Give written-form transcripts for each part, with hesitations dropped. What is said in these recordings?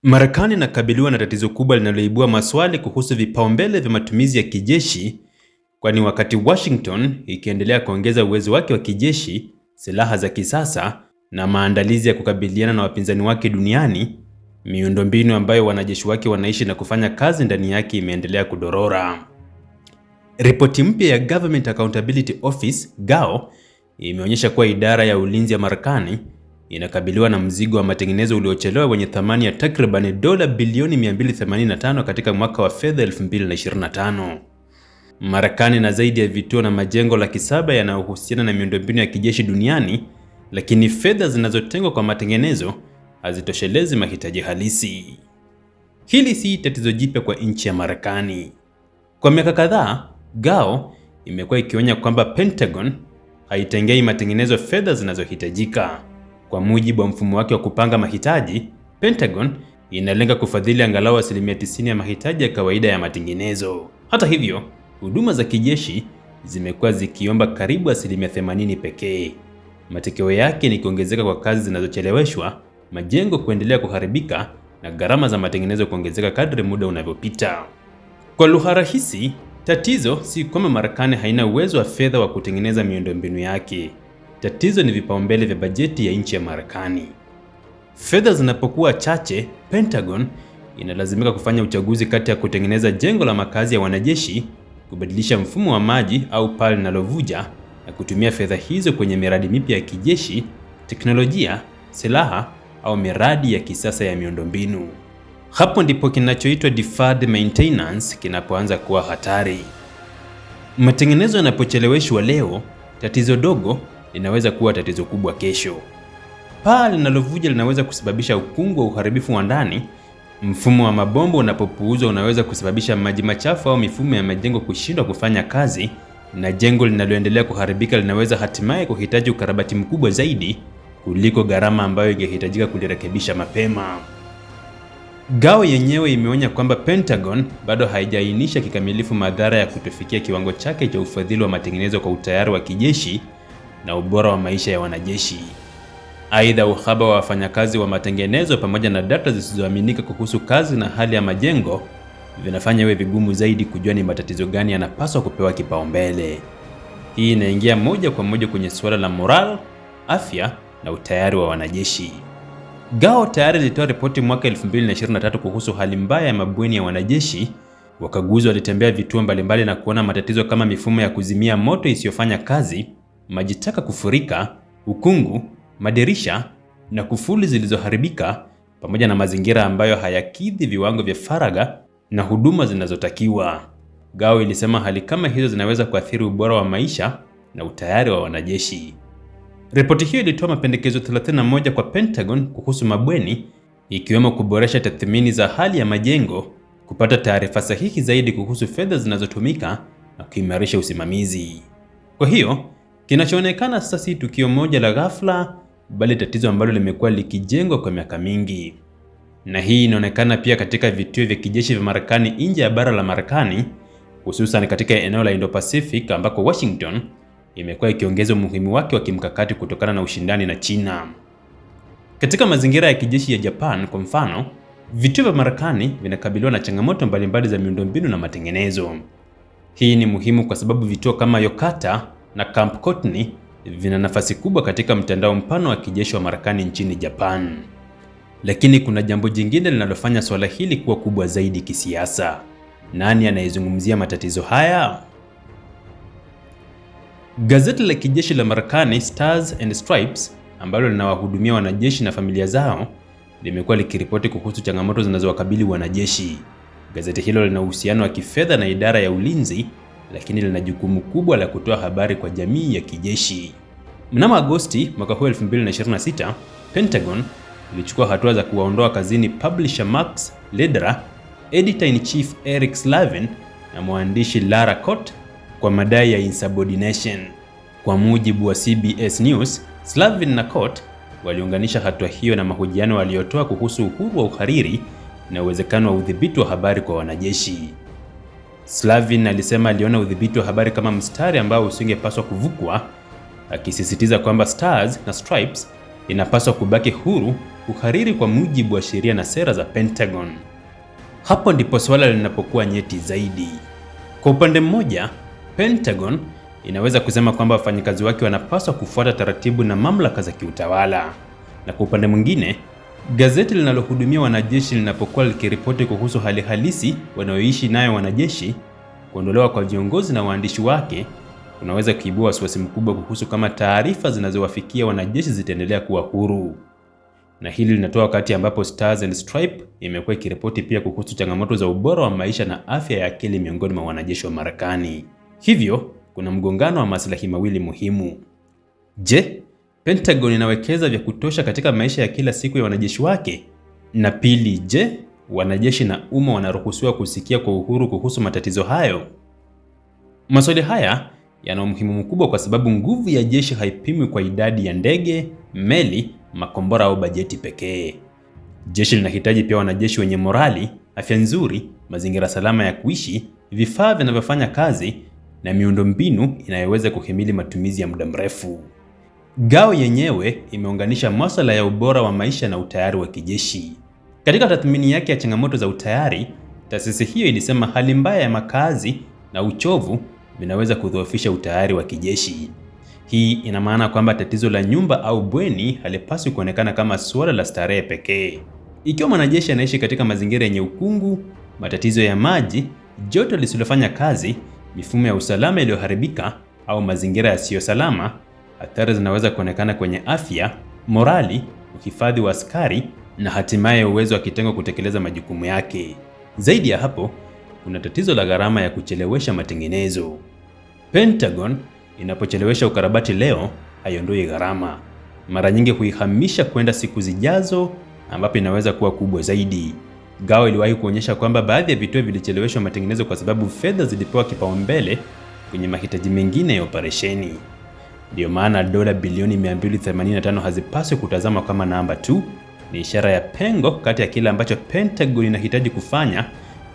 Marekani inakabiliwa na tatizo kubwa linaloibua maswali kuhusu vipaumbele vya matumizi ya kijeshi, kwani wakati Washington ikiendelea kuongeza uwezo wake wa kijeshi, silaha za kisasa na maandalizi ya kukabiliana na wapinzani wake duniani, miundombinu ambayo wanajeshi wake wanaishi na kufanya kazi ndani yake imeendelea kudorora. Ripoti mpya ya Government Accountability Office (GAO) imeonyesha kuwa idara ya ulinzi ya Marekani inakabiliwa na mzigo wa matengenezo uliochelewa wenye thamani ya takriban dola bilioni 285 katika mwaka wa fedha 2025. Marekani na zaidi ya vituo na majengo 700 yanayohusiana na miundombinu ya kijeshi duniani, lakini fedha zinazotengwa kwa matengenezo hazitoshelezi mahitaji halisi. Hili si tatizo jipya kwa nchi ya Marekani. Kwa miaka kadhaa, GAO imekuwa ikionya kwamba Pentagon haitengei matengenezo fedha zinazohitajika. Kwa mujibu wa mfumo wake wa kupanga mahitaji, Pentagon inalenga kufadhili angalau 90% ya mahitaji ya kawaida ya matengenezo. Hata hivyo, huduma za kijeshi zimekuwa zikiomba karibu 80% pekee. Matokeo yake ni kuongezeka kwa kazi zinazocheleweshwa, majengo kuendelea kuharibika na gharama za matengenezo kuongezeka kadri muda unavyopita. Kwa lugha rahisi, tatizo si kwamba Marekani haina uwezo wa fedha wa kutengeneza miundombinu yake. Tatizo ni vipaumbele vya bajeti ya nchi ya Marekani. Fedha zinapokuwa chache, Pentagon inalazimika kufanya uchaguzi kati ya kutengeneza jengo la makazi ya wanajeshi, kubadilisha mfumo wa maji au paa linalovuja, na kutumia fedha hizo kwenye miradi mipya ya kijeshi, teknolojia, silaha au miradi ya kisasa ya miundombinu. Hapo ndipo kinachoitwa deferred maintenance kinapoanza kuwa hatari. Matengenezo yanapocheleweshwa leo, tatizo dogo linaweza kuwa tatizo kubwa kesho. Paa linalovuja linaweza kusababisha ukungu wa uharibifu wa ndani. Mfumo wa mabomba unapopuuzwa unaweza kusababisha maji machafu au mifumo ya majengo kushindwa kufanya kazi, na jengo linaloendelea kuharibika linaweza hatimaye kuhitaji ukarabati mkubwa zaidi kuliko gharama ambayo ingehitajika kulirekebisha mapema. GAO yenyewe imeonya kwamba Pentagon bado haijaainisha kikamilifu madhara ya kutofikia kiwango chake cha ufadhili wa matengenezo kwa utayari wa kijeshi na ubora wa maisha ya wanajeshi. Aidha, uhaba wa wafanyakazi wa matengenezo pamoja na data zisizoaminika kuhusu kazi na hali ya majengo vinafanya iwe vigumu zaidi kujua ni matatizo gani yanapaswa kupewa kipaumbele. Hii inaingia moja kwa moja kwenye suala la moral, afya na utayari wa wanajeshi. GAO tayari ilitoa ripoti mwaka 2023 kuhusu hali mbaya ya mabweni ya wanajeshi. Wakaguzi walitembea vituo mbalimbali na kuona matatizo kama mifumo ya kuzimia moto isiyofanya kazi, maji taka kufurika, ukungu, madirisha na kufuli zilizoharibika, pamoja na mazingira ambayo hayakidhi viwango vya faragha na huduma zinazotakiwa. GAO ilisema hali kama hizo zinaweza kuathiri ubora wa maisha na utayari wa wanajeshi. Ripoti hiyo ilitoa mapendekezo 31 kwa Pentagon kuhusu mabweni, ikiwemo kuboresha tathmini za hali ya majengo, kupata taarifa sahihi zaidi kuhusu fedha zinazotumika na kuimarisha usimamizi. Kwa hiyo, kinachoonekana sasa si tukio moja la ghafla, bali tatizo ambalo limekuwa likijengwa kwa miaka mingi. Na hii inaonekana pia katika vituo vya kijeshi vya Marekani nje ya bara la Marekani, hususan katika eneo la Indo-Pacific ambako Washington imekuwa ikiongeza umuhimu wake wa kimkakati kutokana na ushindani na China. Katika mazingira ya kijeshi ya Japan kwa mfano, vituo vya Marekani vinakabiliwa na changamoto mbalimbali za miundombinu na matengenezo. Hii ni muhimu kwa sababu vituo kama Yokata na Camp Courtney vina nafasi kubwa katika mtandao mpana wa kijeshi wa Marekani nchini Japan. Lakini kuna jambo jingine linalofanya swala hili kuwa kubwa zaidi kisiasa. Nani anayezungumzia matatizo haya? Gazeti la kijeshi la Marekani Stars and Stripes, ambalo linawahudumia wanajeshi na familia zao, limekuwa likiripoti kuhusu changamoto zinazowakabili wanajeshi. Gazeti hilo lina uhusiano wa kifedha na idara ya ulinzi, lakini lina jukumu kubwa la kutoa habari kwa jamii ya kijeshi. Mnamo Agosti mwaka 2026, Pentagon ilichukua hatua za kuwaondoa kazini publisher Max Ledra, editor-in-chief Eric Slavin na mwandishi Lara Cott kwa madai ya insubordination. Kwa mujibu wa CBS News, Slavin na Cott waliunganisha hatua hiyo na mahojiano waliotoa kuhusu uhuru wa uhariri na uwezekano wa udhibiti wa habari kwa wanajeshi. Slavin alisema aliona udhibiti wa habari kama mstari ambao usingepaswa kuvukwa, akisisitiza kwamba Stars na Stripes inapaswa kubaki huru kuhariri kwa mujibu wa sheria na sera za Pentagon. Hapo ndipo swala linapokuwa nyeti zaidi. Kwa upande mmoja, Pentagon inaweza kusema kwamba wafanyakazi wake wanapaswa kufuata taratibu na mamlaka za kiutawala. Na kwa upande mwingine, gazeti linalohudumia wanajeshi linapokuwa likiripoti kuhusu hali halisi wanayoishi nayo wanajeshi, kuondolewa kwa viongozi na waandishi wake kunaweza kuibua wasiwasi mkubwa kuhusu kama taarifa zinazowafikia wanajeshi zitaendelea kuwa huru. Na hili linatoa wakati ambapo Stars and Stripes imekuwa ikiripoti pia kuhusu changamoto za ubora wa maisha na afya ya akili miongoni mwa wanajeshi wa Marekani. Hivyo, kuna mgongano wa maslahi mawili muhimu. Je, Pentagon inawekeza vya kutosha katika maisha ya kila siku ya wanajeshi wake? Na pili, je, wanajeshi na umma wanaruhusiwa kusikia kwa uhuru kuhusu matatizo hayo? Maswali haya yana umuhimu mkubwa kwa sababu nguvu ya jeshi haipimwi kwa idadi ya ndege, meli, makombora au bajeti pekee. Jeshi linahitaji pia wanajeshi wenye morali, afya nzuri, mazingira salama ya kuishi, vifaa vinavyofanya kazi na miundombinu inayoweza kuhimili matumizi ya muda mrefu. GAO yenyewe imeunganisha masuala ya ubora wa maisha na utayari wa kijeshi. Katika tathmini yake ya changamoto za utayari, taasisi hiyo ilisema hali mbaya ya makazi na uchovu vinaweza kudhoofisha utayari wa kijeshi. Hii ina maana kwamba tatizo la nyumba au bweni halipaswi kuonekana kama suala la starehe pekee. Ikiwa mwanajeshi anaishi katika mazingira yenye ukungu, matatizo ya maji, joto lisilofanya kazi, mifumo ya usalama iliyoharibika au mazingira yasiyo salama, athari zinaweza kuonekana kwenye afya, morali, uhifadhi wa askari na hatimaye uwezo wa kitengo kutekeleza majukumu yake. Zaidi ya hapo, kuna tatizo la gharama ya kuchelewesha matengenezo. Pentagon inapochelewesha ukarabati leo, haiondoi gharama. Mara nyingi huihamisha kwenda siku zijazo ambapo inaweza kuwa kubwa zaidi. GAO iliwahi kuonyesha kwamba baadhi ya vituo vilicheleweshwa matengenezo kwa sababu fedha zilipewa kipaumbele kwenye mahitaji mengine ya operesheni. Ndio maana dola bilioni 285 hazipaswi kutazamwa kama namba tu, ni ishara ya pengo kati ya kile ambacho Pentagon inahitaji kufanya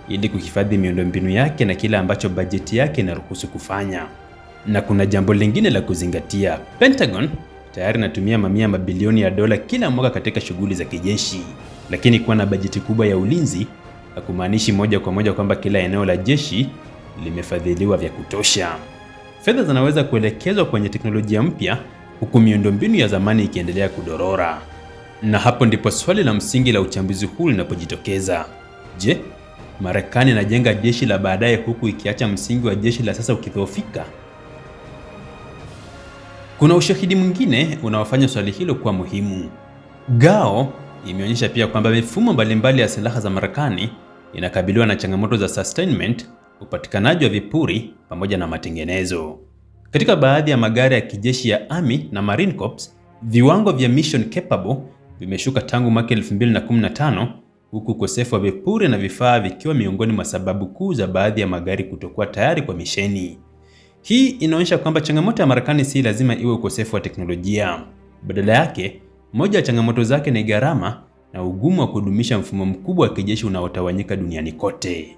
ili kuhifadhi miundombinu yake na kile ambacho bajeti yake inaruhusu kufanya. Na kuna jambo lingine la kuzingatia. Pentagon tayari inatumia mamia mabilioni ya dola kila mwaka katika shughuli za kijeshi, lakini kuwa na bajeti kubwa ya ulinzi hakumaanishi moja kwa moja kwamba kila eneo la jeshi limefadhiliwa vya kutosha. Fedha zinaweza kuelekezwa kwenye teknolojia mpya huku miundombinu ya zamani ikiendelea kudorora. Na hapo ndipo swali la msingi la uchambuzi huu linapojitokeza. Je, Marekani inajenga jeshi la baadaye huku ikiacha msingi wa jeshi la sasa ukidhoofika? Kuna ushahidi mwingine unaofanya swali hilo kuwa muhimu. GAO imeonyesha pia kwamba mifumo mbalimbali ya silaha za Marekani inakabiliwa na changamoto za sustainment, upatikanaji wa vipuri pamoja na matengenezo. Katika baadhi ya magari ya kijeshi ya Army na Marine Corps, viwango vya mission capable vimeshuka tangu mwaka 2015, huku ukosefu wa vipuri na vifaa vikiwa miongoni mwa sababu kuu za baadhi ya magari kutokuwa tayari kwa misheni. Hii inaonyesha kwamba changamoto ya Marekani si lazima iwe ukosefu wa teknolojia. Badala yake, moja ya changamoto zake ni gharama na ugumu wa kudumisha mfumo mkubwa wa kijeshi unaotawanyika duniani kote.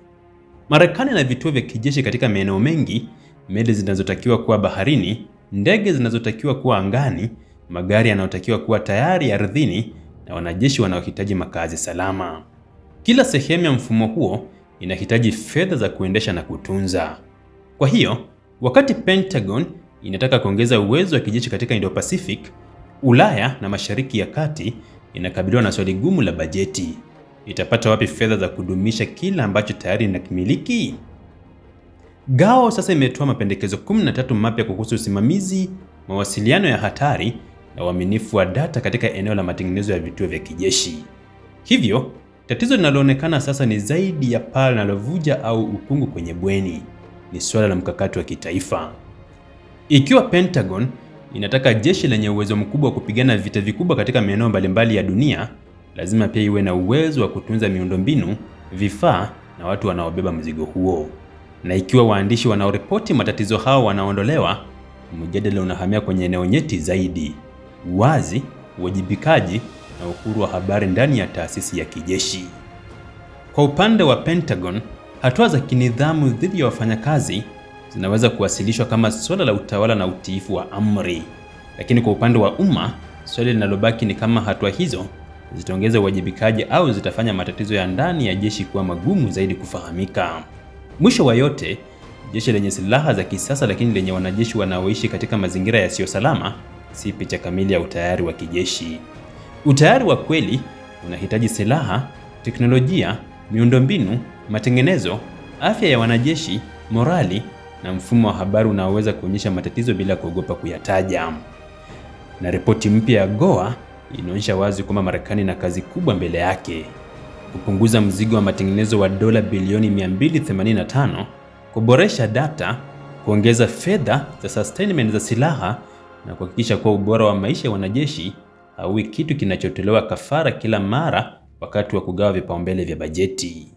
Marekani ina vituo vya kijeshi katika maeneo mengi, meli zinazotakiwa kuwa baharini, ndege zinazotakiwa kuwa angani, magari yanayotakiwa kuwa tayari ardhini na wanajeshi wanaohitaji makazi salama. Kila sehemu ya mfumo huo inahitaji fedha za kuendesha na kutunza. Kwa hiyo, wakati Pentagon inataka kuongeza uwezo wa kijeshi katika Indo-Pacific, Ulaya na Mashariki ya Kati inakabiliwa na swali gumu la bajeti. Itapata wapi fedha za kudumisha kila ambacho tayari inakimiliki? GAO sasa imetoa mapendekezo 13 mapya kuhusu usimamizi, mawasiliano ya hatari na uaminifu wa data katika eneo la matengenezo ya vituo vya kijeshi. Hivyo, tatizo linaloonekana sasa ni zaidi ya paa linalovuja au ukungu kwenye bweni. Ni suala la mkakati wa kitaifa. Ikiwa Pentagon inataka jeshi lenye uwezo mkubwa wa kupigana vita vikubwa katika maeneo mbalimbali ya dunia, lazima pia iwe na uwezo wa kutunza miundombinu, vifaa na watu wanaobeba mzigo huo. Na ikiwa waandishi wanaoripoti matatizo hao wanaondolewa, mjadala unahamia kwenye eneo nyeti zaidi: uwazi, uwajibikaji na uhuru wa habari ndani ya taasisi ya kijeshi. Kwa upande wa Pentagon, hatua za kinidhamu dhidi ya wafanyakazi zinaweza kuwasilishwa kama suala la utawala na utiifu wa amri. Lakini kwa upande wa umma, swali linalobaki ni kama hatua hizo zitaongeza uwajibikaji au zitafanya matatizo ya ndani ya jeshi kuwa magumu zaidi kufahamika. Mwisho wa yote, jeshi lenye silaha za kisasa lakini lenye wanajeshi wanaoishi katika mazingira yasiyo salama si picha kamili ya utayari wa kijeshi. Utayari wa kweli unahitaji silaha, teknolojia, miundombinu, matengenezo, afya ya wanajeshi, morali na mfumo wa habari unaoweza kuonyesha matatizo bila kuogopa kuyataja. Na ripoti mpya ya GOA inaonyesha wazi kwamba Marekani ina kazi kubwa mbele yake: kupunguza mzigo wa matengenezo wa dola bilioni 285, kuboresha data, kuongeza fedha za sustainment za silaha na kuhakikisha kuwa ubora wa maisha ya wanajeshi hauwi kitu kinachotolewa kafara kila mara wakati wa kugawa vipaumbele vya bajeti.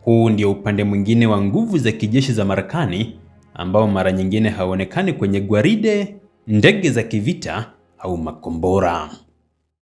Huu ndio upande mwingine wa nguvu za kijeshi za Marekani ambao mara nyingine hauonekani kwenye gwaride, ndege za kivita au makombora.